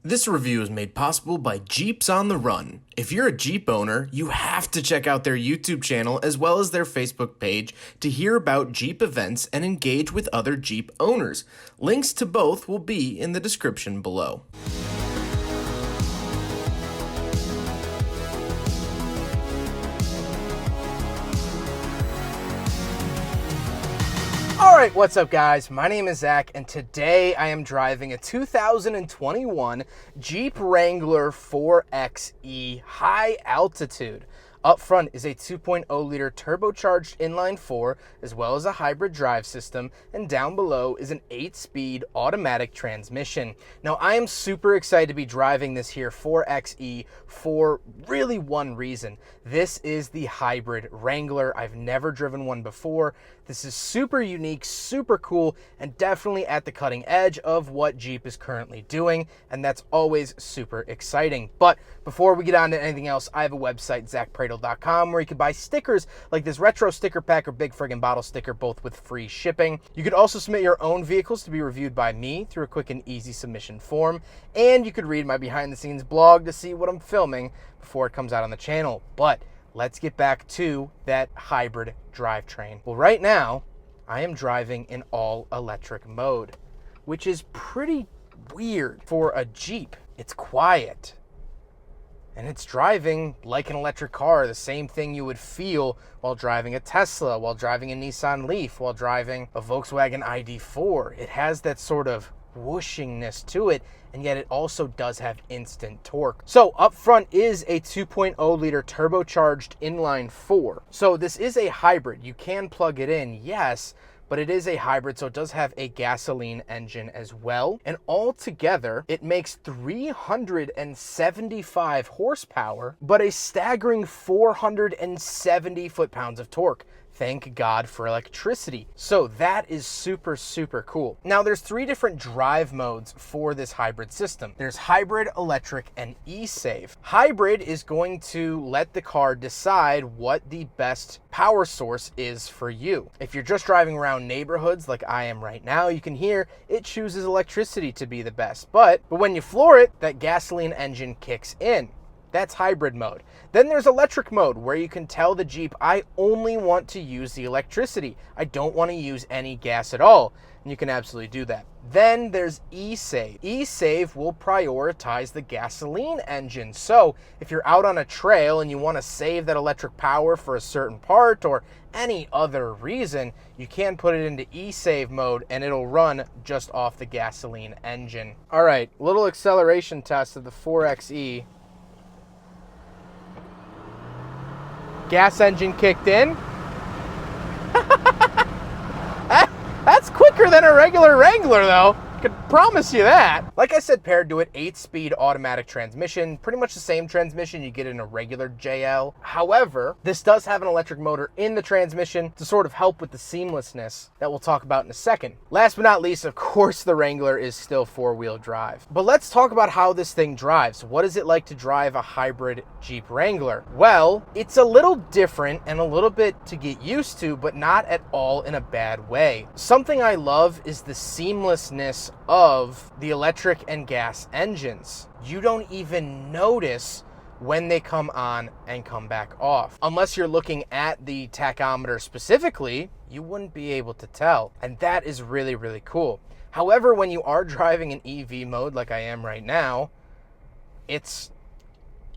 This review is made possible by Jeeps on the Run. If you're a Jeep owner, you have to check out their YouTube channel as well as their Facebook page to hear about Jeep events and engage with other Jeep owners. Links to both will be in the description below. Alright, what's up guys? My name is Zach and today I am driving a 2021 Jeep Wrangler 4xe high altitude. Up front is a 2.0 liter turbocharged inline 4 as well as a hybrid drive system, and down below is an 8-speed automatic transmission. Now I am super excited to be driving this here 4xe for really one reason. This is the hybrid Wrangler. I've never driven one before. This is super unique, super cool, and definitely at the cutting edge of what Jeep is currently doing, and that's always super exciting. But before we get on to anything else, I have a website, zackpradel.com, where you can buy stickers like this retro sticker pack or big friggin' bottle sticker, both with free shipping. You could also submit your own vehicles to be reviewed by me through a quick and easy submission form, and you could read my behind the scenes blog to see what I'm filming before it comes out on the channel. But let's get back to that hybrid drivetrain. Well, right now, I am driving in all-electric mode, which is pretty weird for a Jeep. It's quiet, and it's driving like an electric car, the same thing you would feel while driving a Tesla, while driving a Nissan Leaf, while driving a Volkswagen ID4. It has that sort of whooshingness to it, and yet it also does have instant torque. So up front is a 2.0 liter turbocharged inline 4. So this is a hybrid. You can plug it in, yes, but it is a hybrid, so it does have a gasoline engine as well. And altogether, it makes 375 horsepower, but a staggering 470 foot-pounds of torque. Thank God for electricity. So that is super, super cool. Now there's 3 different drive modes for this hybrid system. There's hybrid, electric, and e-save. Hybrid is going to let the car decide what the best power source is for you. If you're just driving around neighborhoods like I am right now, you can hear it chooses electricity to be the best. But when you floor it, that gasoline engine kicks in. That's hybrid mode. Then there's electric mode, where you can tell the Jeep, I only want to use the electricity. I don't want to use any gas at all. And you can absolutely do that. Then there's e-save. E-save will prioritize the gasoline engine. So if you're out on a trail and you want to save that electric power for a certain part or any other reason, you can put it into e-save mode and it'll run just off the gasoline engine. All right, little acceleration test of the 4xe. Gas engine kicked in. That's quicker than a regular Wrangler, though. Could promise you that. Like I said, paired to it, 8-speed automatic transmission, pretty much the same transmission you get in a regular JL. However, this does have an electric motor in the transmission to sort of help with the seamlessness that we'll talk about in a second. Last but not least, of course, the Wrangler is still 4-wheel drive. But let's talk about how this thing drives. What is it like to drive a hybrid Jeep Wrangler? Well, it's a little different and a little bit to get used to, but not at all in a bad way. Something I love is the seamlessness of the electric and gas engines. You don't even notice when they come on and come back off. Unless you're looking at the tachometer specifically, you wouldn't be able to tell. And that is really, really cool. However, when you are driving in EV mode like I am right now, it's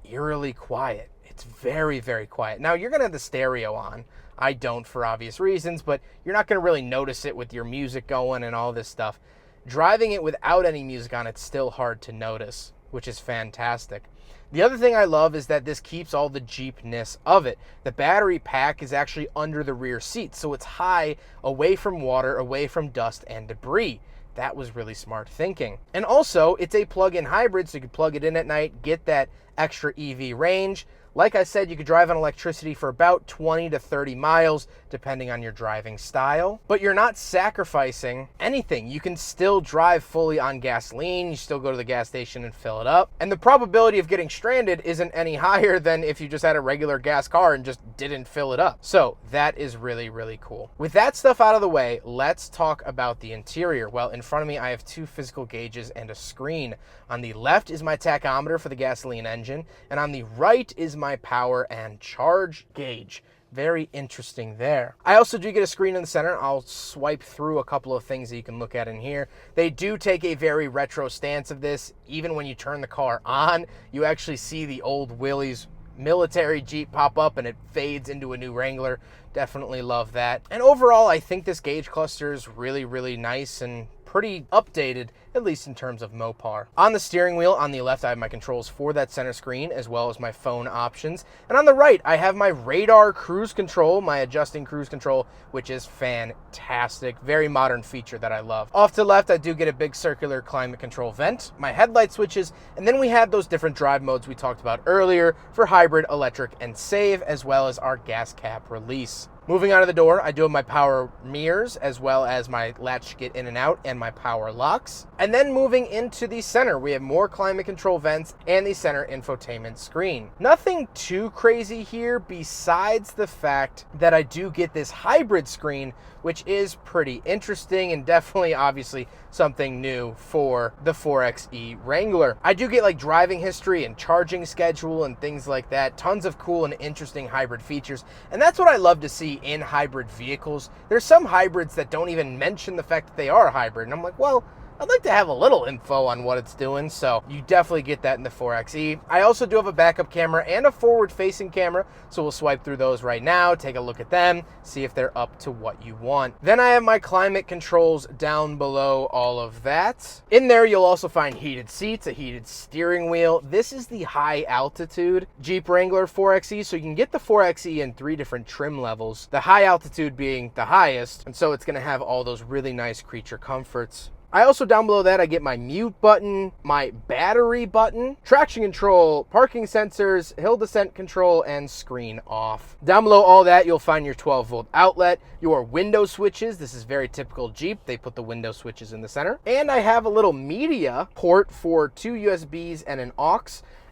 eerily quiet. It's very, very quiet. Now, you're gonna have the stereo on. I don't, for obvious reasons, but you're not gonna really notice it with your music going and all this stuff. Driving it without any music on, it's still hard to notice, which is fantastic. The other thing I love is that this keeps all the Jeepness of it. The battery pack is actually under the rear seat, so it's high, away from water, away from dust and debris. That was really smart thinking. And also, it's a plug-in hybrid, so you can plug it in at night, get that extra EV range. Like I said, you could drive on electricity for about 20 to 30 miles, depending on your driving style. But you're not sacrificing anything. You can still drive fully on gasoline. You still go to the gas station and fill it up. And the probability of getting stranded isn't any higher than if you just had a regular gas car and just didn't fill it up. So that is really, really cool. With that stuff out of the way, let's talk about the interior. Well, in front of me, I have two physical gauges and a screen. On the left is my tachometer for the gasoline engine, and on the right is my power and charge gauge. Very interesting there. I also do get a screen in the center. I'll swipe through a couple of things that you can look at in here. They do take a very retro stance of this. Even when you turn the car on, you actually see the old Willys military Jeep pop up and it fades into a new Wrangler. Definitely love that. And overall, I think this gauge cluster is really, really nice and pretty updated, at least in terms of Mopar. On the steering wheel, on the left, I have my controls for that center screen, as well as my phone options. And on the right, I have my radar cruise control, my adjusting cruise control, which is fantastic. Very modern feature that I love. Off to the left, I do get a big circular climate control vent, my headlight switches, and then we have those different drive modes we talked about earlier for hybrid, electric, and save, as well as our gas cap release. Moving out of the door, I do have my power mirrors, as well as my latch to get in and out, and my power locks. And then moving into the center, we have more climate control vents and the center infotainment screen. Nothing too crazy here besides the fact that I do get this hybrid screen, which is pretty interesting and definitely obviously something new for the 4xe Wrangler. I do get like driving history and charging schedule and things like that. Tons of cool and interesting hybrid features. And that's what I love to see in hybrid vehicles. There's some hybrids that don't even mention the fact that they are a hybrid. And I'm like, well, I'd like to have a little info on what it's doing, so you definitely get that in the 4xe. I also do have a backup camera and a forward-facing camera, so we'll swipe through those right now, take a look at them, see if they're up to what you want. Then I have my climate controls down below all of that. In there, you'll also find heated seats, a heated steering wheel. This is the high-altitude Jeep Wrangler 4xe, so you can get the 4xe in 3 different trim levels, the high altitude being the highest, and so it's going to have all those really nice creature comforts. I also, down below that, I get my mute button, my battery button, traction control, parking sensors, hill descent control, and screen off. Down below all that, you'll find your 12-volt outlet, your window switches. This is very typical Jeep. They put the window switches in the center. And I have a little media port for 2 USBs and an aux.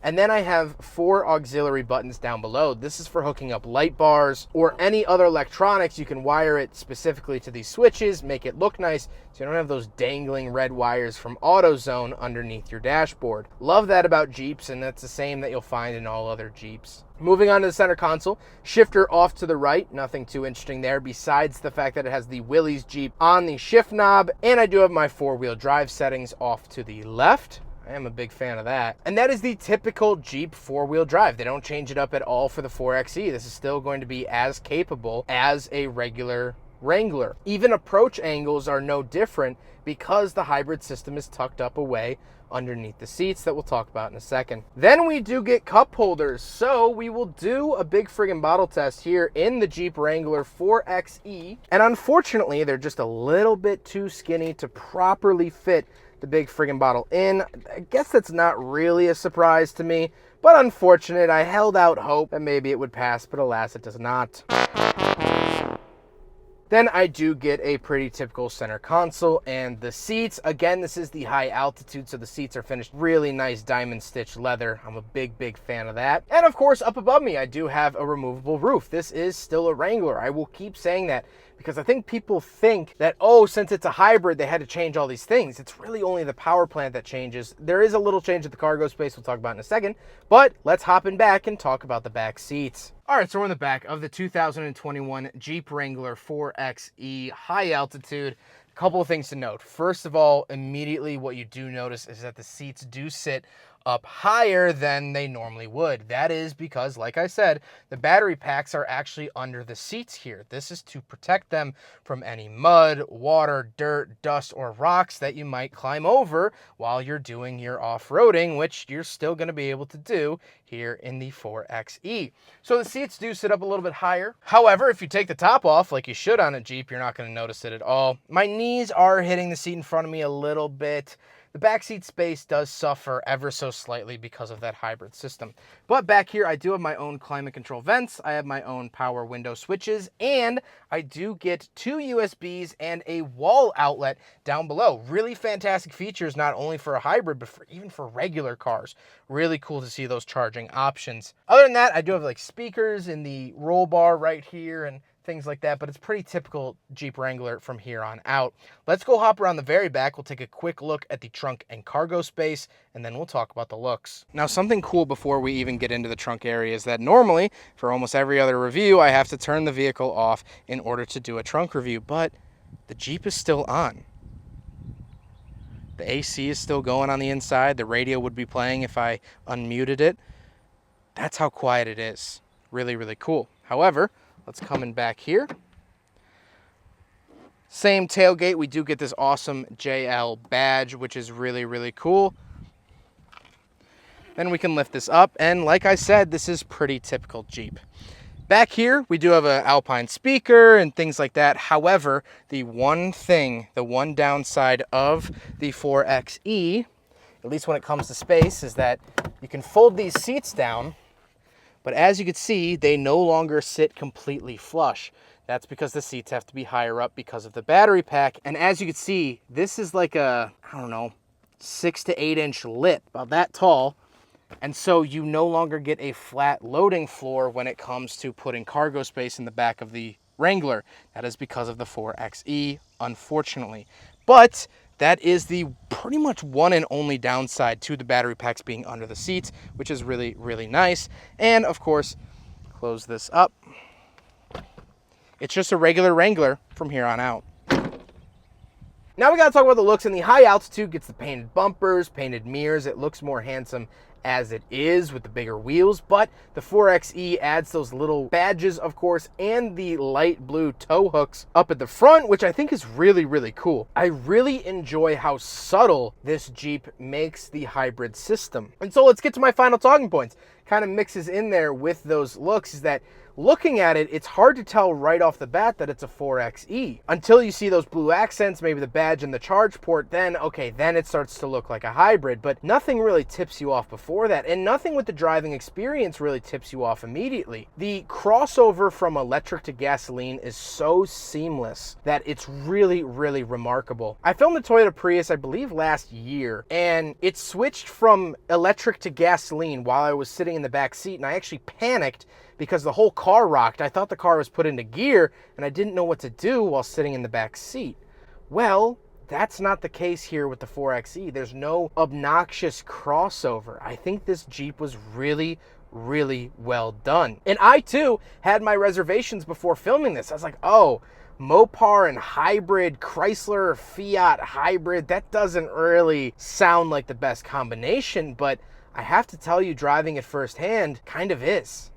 And then I have 4 auxiliary buttons down below. This is for hooking up light bars or any other electronics. You can wire it specifically to these switches, make it look nice, so you don't have those dangling red wires from AutoZone underneath your dashboard. Love that about Jeeps, and that's the same that you'll find in all other Jeeps. Moving on to the center console, shifter off to the right, nothing too interesting there besides the fact that it has the Willys Jeep on the shift knob, and I do have my 4-wheel drive settings off to the left. I am a big fan of that. And that is the typical Jeep 4-wheel drive. They don't change it up at all for the 4xe. This is still going to be as capable as a regular Wrangler. Even approach angles are no different because the hybrid system is tucked up away underneath the seats that we'll talk about in a second. Then we do get cup holders. So we will do a big friggin' bottle test here in the Jeep Wrangler 4xe. And unfortunately, they're just a little bit too skinny to properly fit the big friggin' bottle in. I guess that's not really a surprise to me, but unfortunate. I held out hope that maybe it would pass, but alas, it does not. Then I do get a pretty typical center console and the seats. Again, this is the high altitude, so the seats are finished really nice diamond stitch leather. I'm a big, big fan of that. And of course, up above me, I do have a removable roof. This is still a Wrangler. I will keep saying that because I think people think that, oh, since it's a hybrid, they had to change all these things. It's really only the power plant that changes. There is a little change at the cargo space we'll talk about in a second, but let's hop in back and talk about the back seats. All right, so we're in the back of the 2021 Jeep Wrangler 4xe high altitude. A couple of things to note. First of all, immediately what you do notice is that the seats do sit up higher than they normally would. That is because, like I said, the battery packs are actually under the seats here. This is to protect them from any mud, water, dirt, dust, or rocks that you might climb over while you're doing your off-roading, which you're still going to be able to do here in the 4xe. So the seats do sit up a little bit higher. However, if you take the top off, like you should on a Jeep, you're not going to notice it at all. My knees are hitting the seat in front of me a little bit. The backseat space does suffer ever so slightly because of that hybrid system. But back here, I do have my own climate control vents. I have my own power window switches, and I do get 2 USBs and a wall outlet down below. Really fantastic features, not only for a hybrid, but even for regular cars. Really cool to see those charging options. Other than that, I do have like speakers in the roll bar right here and things like that, but it's pretty typical Jeep Wrangler from here on out. Let's go hop around the very back. We'll take a quick look at the trunk and cargo space, and then we'll talk about the looks. Now, something cool before we even get into the trunk area is that normally, for almost every other review, I have to turn the vehicle off in order to do a trunk review, but the Jeep is still on. The AC is still going on the inside. The radio would be playing if I unmuted it. That's how quiet it is. Really, really cool. However, let's come in back here. Same tailgate. We do get this awesome JL badge, which is really, really cool. Then we can lift this up. And like I said, this is pretty typical Jeep. Back here, we do have an Alpine speaker and things like that. However, the one downside of the 4xe, at least when it comes to space, is that you can fold these seats down. But as you can see, they no longer sit completely flush. That's because the seats have to be higher up because of the battery pack. And as you can see, this is like a, I don't know, 6 to 8 inch lip, about that tall. And so you no longer get a flat loading floor when it comes to putting cargo space in the back of the Wrangler. That is because of the 4xe, unfortunately. But that is the pretty much one and only downside to the battery packs being under the seats, which is really, really nice. And of course, close this up. It's just a regular Wrangler from here on out. Now we gotta talk about the looks, and the high altitude gets the painted bumpers, painted mirrors. It looks more handsome as it is with the bigger wheels, but the 4xe adds those little badges, of course, and the light blue tow hooks up at the front, which I think is really, really cool. I really enjoy how subtle this Jeep makes the hybrid system. And so let's get to my final talking points. Kind of mixes in there with those looks is that looking at it, it's hard to tell right off the bat that it's a 4xe. Until you see those blue accents, maybe the badge and the charge port, then, okay, then it starts to look like a hybrid. But nothing really tips you off before that, and nothing with the driving experience really tips you off immediately. The crossover from electric to gasoline is so seamless that it's really, really remarkable. I filmed the Toyota Prius, I believe, last year, and it switched from electric to gasoline while I was sitting in the back seat, and I actually panicked because the whole car rocked. I thought the car was put into gear, and I didn't know what to do while sitting in the back seat. Well, that's not the case here with the 4xe. There's no obnoxious crossover. I think this Jeep was really, really well done. And I, too, had my reservations before filming this. I was like, oh, Mopar and hybrid, Chrysler, Fiat hybrid, that doesn't really sound like the best combination, but I have to tell you, driving it firsthand, kind of is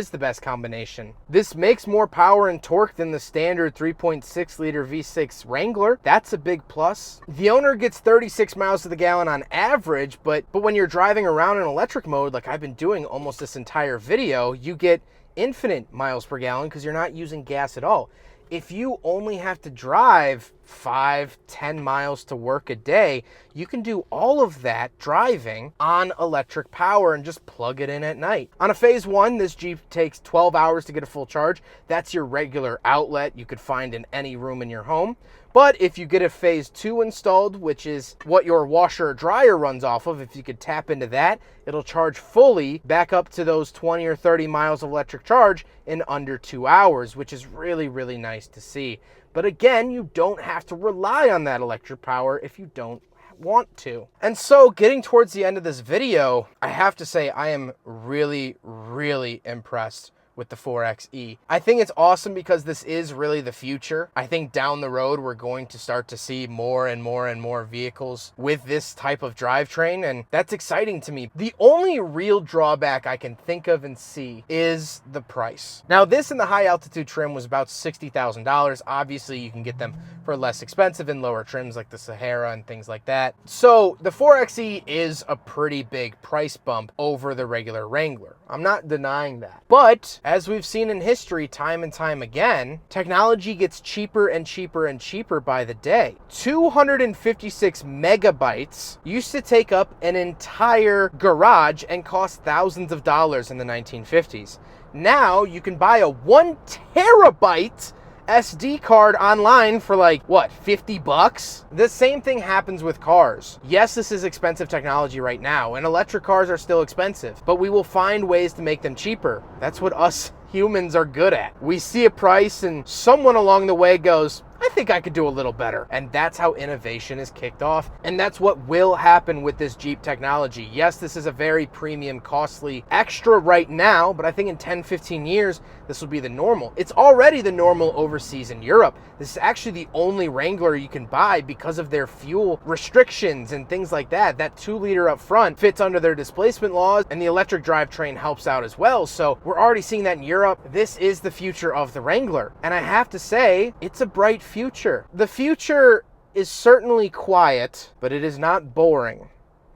the best combination. This makes more power and torque than the standard 3.6 liter V6 Wrangler. That's a big plus. The owner gets 36 miles to the gallon on average, but when you're driving around in electric mode, like I've been doing almost this entire video, you get infinite miles per gallon because you're not using gas at all. If you only have to drive 5-10 miles to work a day, you can do all of that driving on electric power and just plug it in at night. On a phase 1, this Jeep takes 12 hours to get a full charge. That's your regular outlet you could find in any room in your home. But if you get a phase 2 installed, which is what your washer or dryer runs off of, if you could tap into that, it'll charge fully back up to those 20 or 30 miles of electric charge in under 2 hours, which is really, really nice to see. But again, you don't have to rely on that electric power if you don't want to. And so getting towards the end of this video, I have to say I am really, really impressed with the 4xe. I think it's awesome because this is really the future. I think down the road, we're going to start to see more and more and more vehicles with this type of drivetrain, and that's exciting to me. The only real drawback I can think of and see is the price. Now, this in the high altitude trim was about $60,000. Obviously, you can get them for less expensive and lower trims like the Sahara and things like that. So the 4xe is a pretty big price bump over the regular Wrangler. I'm not denying that. But as we've seen in history time and time again, technology gets cheaper and cheaper and cheaper by the day. 256 megabytes used to take up an entire garage and cost thousands of dollars in the 1950s. Now you can buy a 1 terabyte SD card online for like, what, 50 bucks? The same thing happens with cars. Yes, this is expensive technology right now, and electric cars are still expensive, but we will find ways to make them cheaper. That's what us humans are good at. We see a price and someone along the way goes, I think I could do a little better. And that's how innovation is kicked off. And that's what will happen with this Jeep technology. Yes, this is a very premium, costly extra right now, but I think in 10, 15 years, this will be the normal. It's already the normal overseas in Europe. This is actually the only Wrangler you can buy because of their fuel restrictions and things like that. That 2-liter up front fits under their displacement laws, and the electric drivetrain helps out as well. So we're already seeing that in Europe. This is the future of the Wrangler. And I have to say, it's a bright future. The future is certainly quiet, but it is not boring.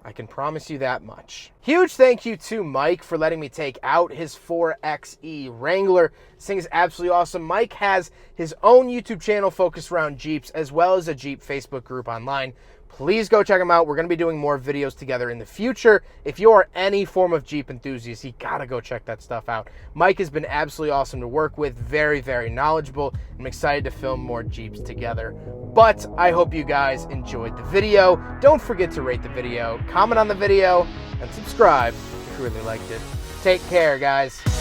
I can promise you that much. Huge thank you to Mike for letting me take out his 4xe Wrangler. This thing is absolutely awesome. Mike has his own YouTube channel focused around Jeeps, as well as a Jeep Facebook group online. Please go check him out. We're going to be doing more videos together in the future. If you are any form of Jeep enthusiast, you got to go check that stuff out. Mike has been absolutely awesome to work with. Very, very knowledgeable. I'm excited to film more Jeeps together. But I hope you guys enjoyed the video. Don't forget to rate the video, comment on the video, and subscribe if you really liked it. Take care, guys.